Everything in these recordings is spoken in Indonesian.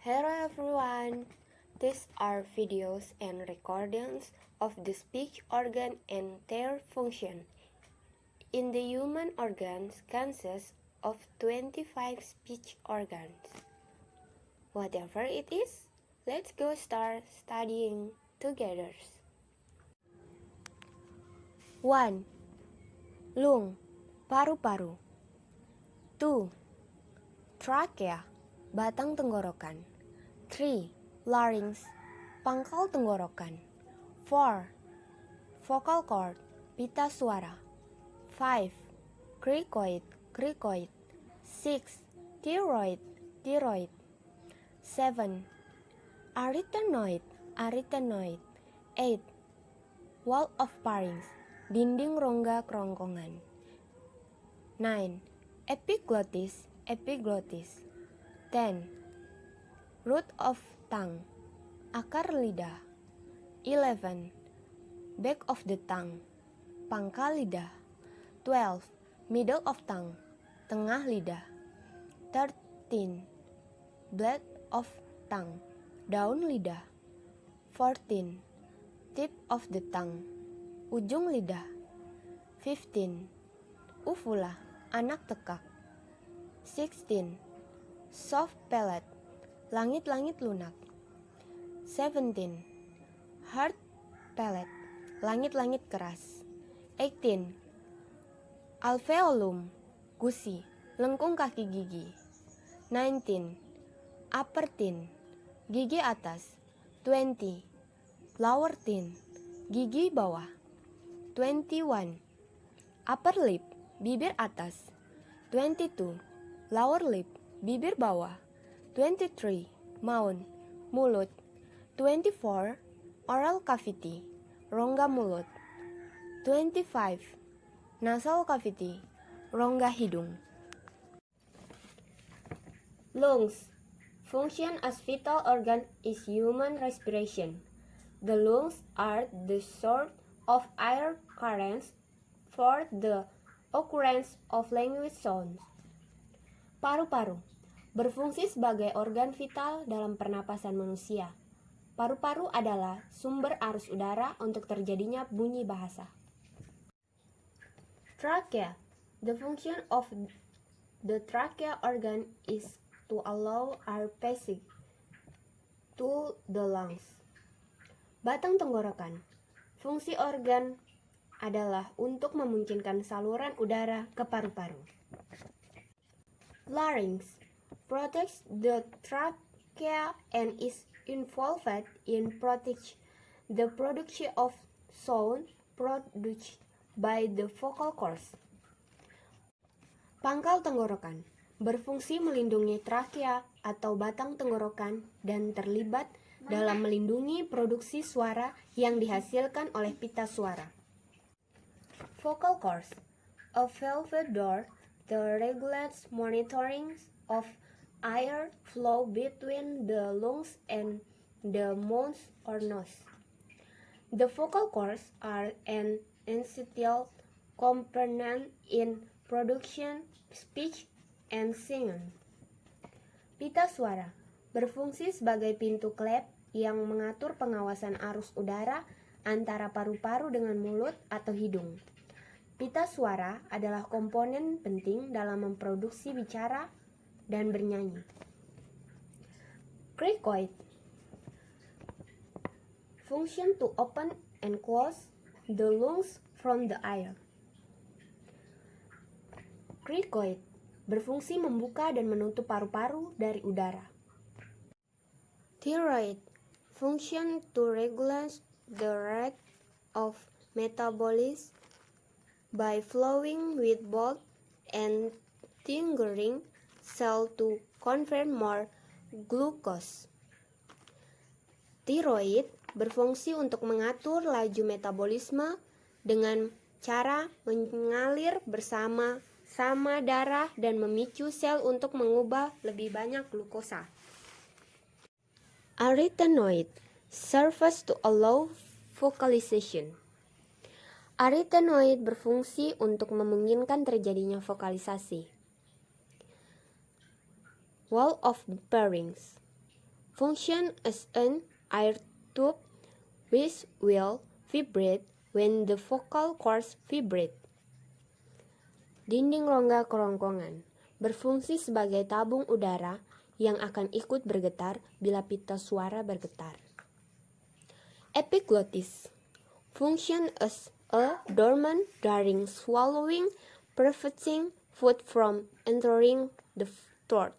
Hello everyone, these are videos and recordings of the speech organ and their function. In the human organs consists of 25 speech organs. Whatever it is, let's go start studying together. 1. Lung, paru-paru. 2. Trachea, batang tenggorokan. 3. Larynx, pangkal tenggorokan. 4. Vocal cord, pita suara. 5. Cricoid, 6. Thyroid, 7. Arytenoid, 8. Wall of pharynx, dinding rongga kerongkongan. 9. Epiglottis, 10. Root of tongue, akar lidah. 11. Back of the tongue, pangkal lidah. 12. Middle of tongue, tengah lidah. 13. Blade of tongue, daun lidah. 14. Tip of the tongue, ujung lidah. 15. Uvula, anak tekak. 16. Soft palate, langit-langit lunak. 17. Hard palate, langit-langit keras. 18. Alveolum, gusi, lengkung kaki gigi. 19. Upper teeth, gigi atas. 20. Lower teeth, gigi bawah. 21. Upper lip, bibir atas. 22. Lower lip, bibir bawah. 23. Mouth, mulut. 24. Oral cavity, rongga mulut. 25. Nasal cavity, rongga hidung. Lungs. Function as vital organ is human respiration. The lungs are the source of air currents for the occurrence of language sounds. Paru-paru berfungsi sebagai organ vital dalam pernapasan manusia. Paru-paru adalah sumber arus udara untuk terjadinya bunyi bahasa. Trachea. The function of the trachea organ is to allow air passage to the lungs. Batang tenggorokan. Fungsi organ adalah untuk memungkinkan saluran udara ke paru-paru. Larynx protects the trachea and is involved in the production of sound produced by the vocal cords. Pangkal tenggorokan berfungsi melindungi trakea atau batang tenggorokan dan terlibat dalam melindungi produksi suara yang dihasilkan oleh pita suara. Vocal cords, a velvet door that regulates monitoring of air flow between the lungs and the mouth or nose. The vocal cords are an essential component in production, speech, and singing. Pita suara berfungsi sebagai pintu klep yang mengatur pengawasan arus udara antara paru-paru dengan mulut atau hidung. Pita suara adalah komponen penting dalam memproduksi bicara dan bernyanyi. Cricoid function to open and close the lungs from the air. Cricoid berfungsi membuka dan menutup paru-paru dari udara. Thyroid function to regulate the rate of metabolism by flowing with blood and triggering cell to convert more glucose. Tiroid berfungsi untuk mengatur laju metabolisme dengan cara mengalir bersama-sama darah dan memicu sel untuk mengubah lebih banyak glukosa. Arytenoid serves to allow vocalization. Arytenoid berfungsi untuk memungkinkan terjadinya vokalisasi. Wall of pharynx function as an air tube which will vibrate when the vocal cords vibrate. Dinding rongga kerongkongan berfungsi sebagai tabung udara yang akan ikut bergetar bila pita suara bergetar. Epiglottis function as a doorman during swallowing, preventing food from entering the throat.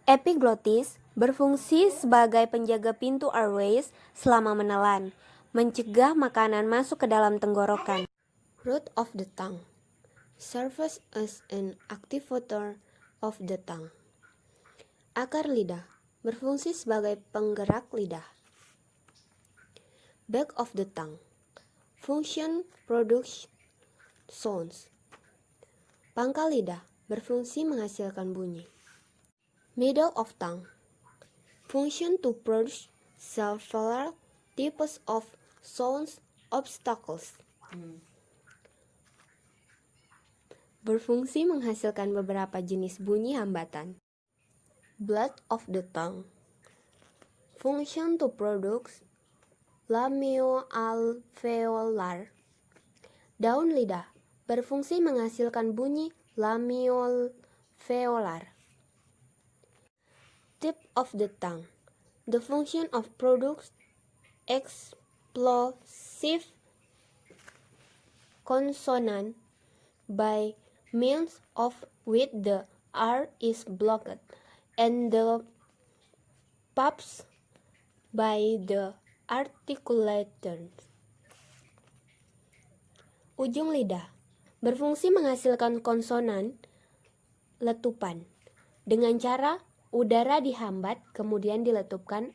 Epiglottis berfungsi sebagai penjaga pintu airways selama menelan, mencegah makanan masuk ke dalam tenggorokan. Root of the tongue serves as an activator of the tongue. Akar lidah berfungsi sebagai penggerak lidah. Back of the tongue function produce sounds. Pangkal lidah berfungsi menghasilkan bunyi. Middle of tongue function to produce several types of sounds obstacles. Berfungsi menghasilkan beberapa jenis bunyi hambatan. Blood of the tongue function to produce lamioalveolar. Daun lidah berfungsi menghasilkan bunyi lamioalveolar. Tip of the tongue the function of produce explosive consonant by means of which the R is blocked and the pups by the articulators. Ujung lidah berfungsi menghasilkan konsonan letupan dengan cara udara dihambat kemudian diletupkan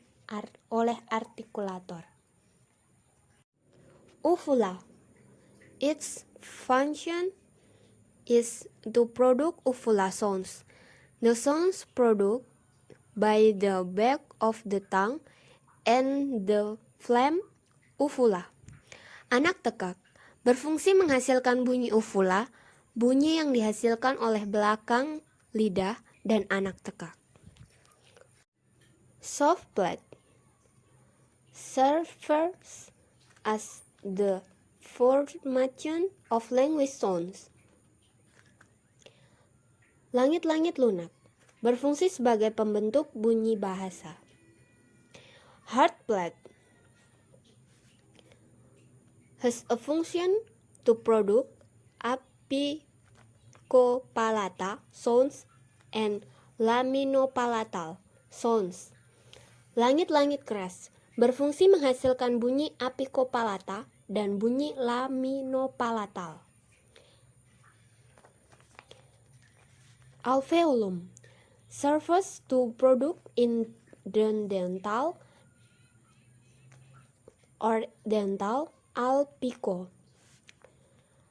oleh artikulator. Uvula its function is to produce uvula sounds. The sounds produced by the back of the tongue and the phlegm uvula. Anak tekak berfungsi menghasilkan bunyi uvula, bunyi yang dihasilkan oleh belakang lidah dan anak tekak. Soft plate serves as the formation of language sounds. Langit-langit lunak berfungsi sebagai pembentuk bunyi bahasa. Hard plate has a function to produce apicopalatal sounds and laminopalatal sounds. Langit-langit keras berfungsi menghasilkan bunyi apicopalatal dan bunyi laminopalatal. Alveolum serves to produce dental or dental alpico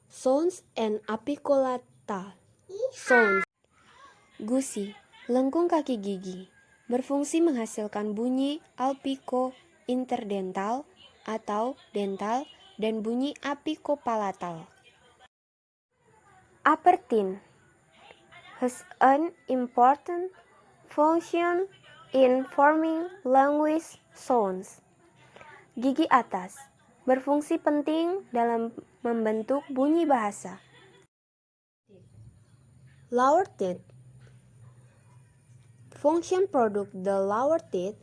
sounds and apicolatal sounds. Gusi, lengkung kaki gigi, berfungsi menghasilkan bunyi alpico interdental atau dental dan bunyi apicopalatal. Upper teeth has an important function in forming language sounds. Gigi atas berfungsi penting dalam membentuk bunyi bahasa. Lower teeth function product the lower teeth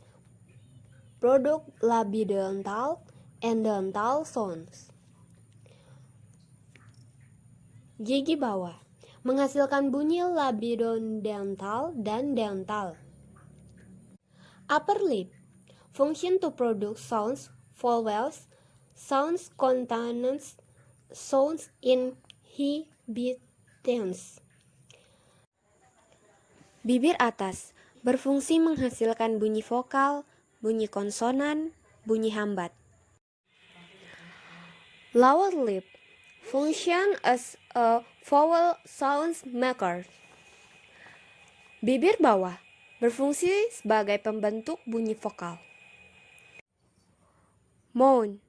product labidental and dental sounds. Gigi bawah menghasilkan bunyi labidental dan dental. Upper lip function to produce sounds, vowels, sounds, consonants, sounds, inhibitions. Bibir atas berfungsi menghasilkan bunyi vokal, bunyi konsonan, bunyi hambat. Lower lip function as a vowel sound maker. Bibir bawah berfungsi sebagai pembentuk bunyi vokal. Mouth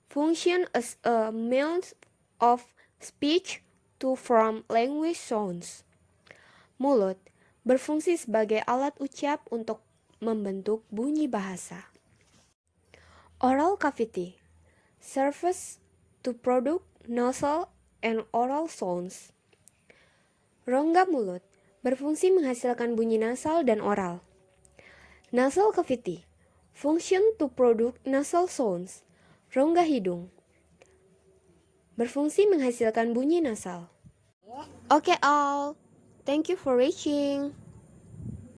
function as a means of speech to form language sounds. Mulut berfungsi sebagai alat ucap untuk membentuk bunyi bahasa. Oral cavity serves to produce nasal and oral sounds. Rongga mulut berfungsi menghasilkan bunyi nasal dan oral. Nasal cavity function to produce nasal sounds. Rongga hidung berfungsi menghasilkan bunyi nasal. Okay all, thank you for watching.